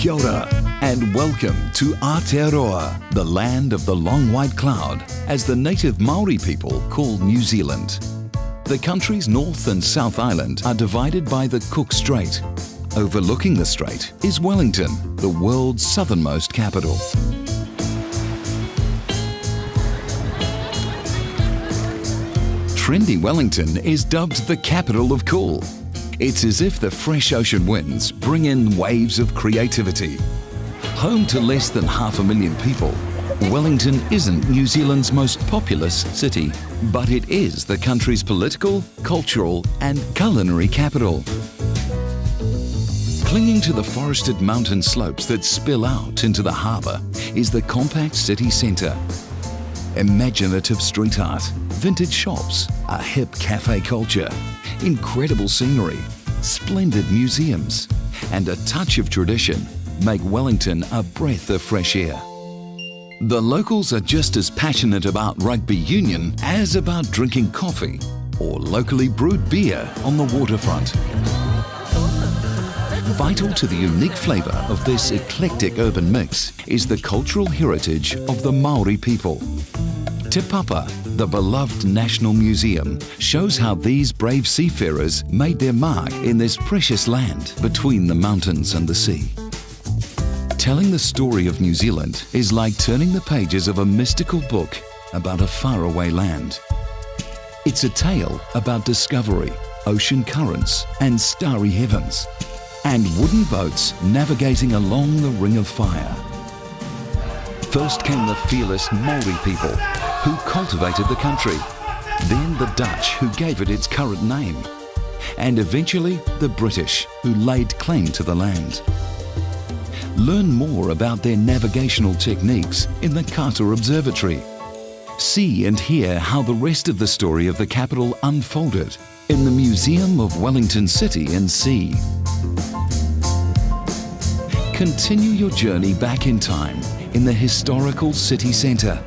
Kia ora, and welcome to Aotearoa, the land of the long white cloud, as the native Maori people call New Zealand. The country's North and South Island are divided by the Cook Strait. Overlooking the strait is Wellington, the world's southernmost capital. Trendy Wellington is dubbed the capital of cool. It's as if the fresh ocean winds bring in waves of creativity. Home to less than 500,000 people, Wellington isn't New Zealand's most populous city, but it is the country's political, cultural and culinary capital. Clinging to the forested mountain slopes that spill out into the harbour is the compact city centre. Imaginative street art, vintage shops, a hip cafe culture, incredible scenery, splendid museums, and a touch of tradition make Wellington a breath of fresh air. The locals are just as passionate about rugby union as about drinking coffee or locally brewed beer on the waterfront. Vital to the unique flavour of this eclectic urban mix is the cultural heritage of the Maori people. Te Papa, the beloved National Museum, shows how these brave seafarers made their mark in this precious land between the mountains and the sea. Telling the story of New Zealand is like turning the pages of a mystical book about a faraway land. It's a tale about discovery, ocean currents and starry heavens, and wooden boats navigating along the Ring of Fire. First came the fearless Maori people, who cultivated the country, then the Dutch, who gave it its current name, and eventually the British, who laid claim to the land. Learn more about their navigational techniques in the Carter Observatory. See and hear how the rest of the story of the capital unfolded in the Museum of Wellington City and Sea. Continue your journey back in time in the historical city centre,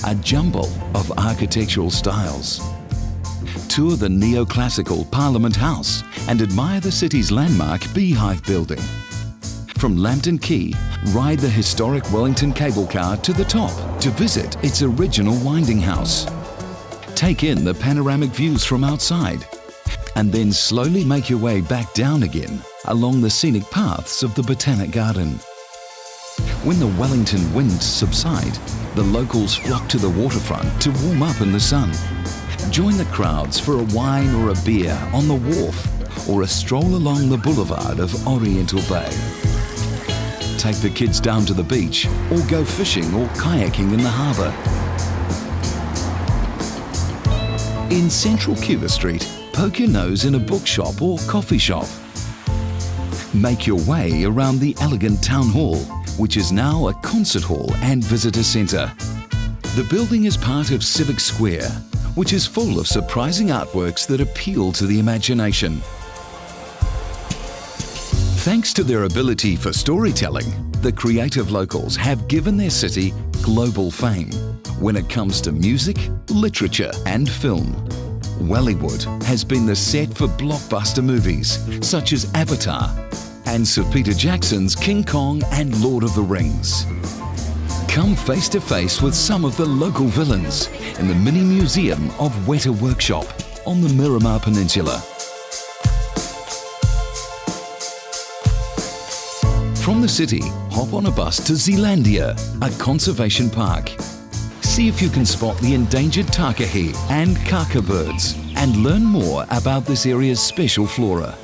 a jumble of architectural styles. Tour the neoclassical Parliament House and admire the city's landmark Beehive Building. From Lambton Quay, ride the historic Wellington cable car to the top to visit its original winding house. Take in the panoramic views from outside, and then slowly make your way back down again along the scenic paths of the Botanic Garden. When the Wellington winds subside, the locals flock to the waterfront to warm up in the sun. Join the crowds for a wine or a beer on the wharf or a stroll along the boulevard of Oriental Bay. Take the kids down to the beach or go fishing or kayaking in the harbour. In central Cuba Street, poke your nose in a bookshop or coffee shop. Make your way around the elegant town hall, which is now a concert hall and visitor centre. The building is part of Civic Square, which is full of surprising artworks that appeal to the imagination. Thanks to their ability for storytelling, the creative locals have given their city global fame when it comes to music, literature and film. Wellywood has been the set for blockbuster movies such as Avatar and Sir Peter Jackson's King Kong and Lord of the Rings. Come face to face with some of the local villains in the mini museum of Weta Workshop on the Miramar Peninsula. From the city, hop on a bus to Zealandia, a conservation park. See if you can spot the endangered takahe and kaka birds and learn more about this area's special flora.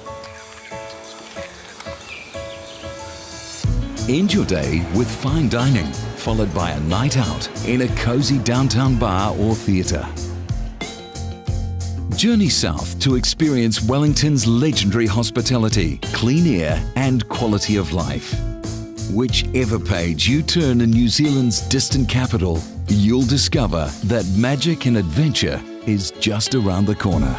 End your day with fine dining, followed by a night out in a cosy downtown bar or theatre. Journey south to experience Wellington's legendary hospitality, clean air and quality of life. Whichever page you turn in New Zealand's distant capital, you'll discover that magic and adventure is just around the corner.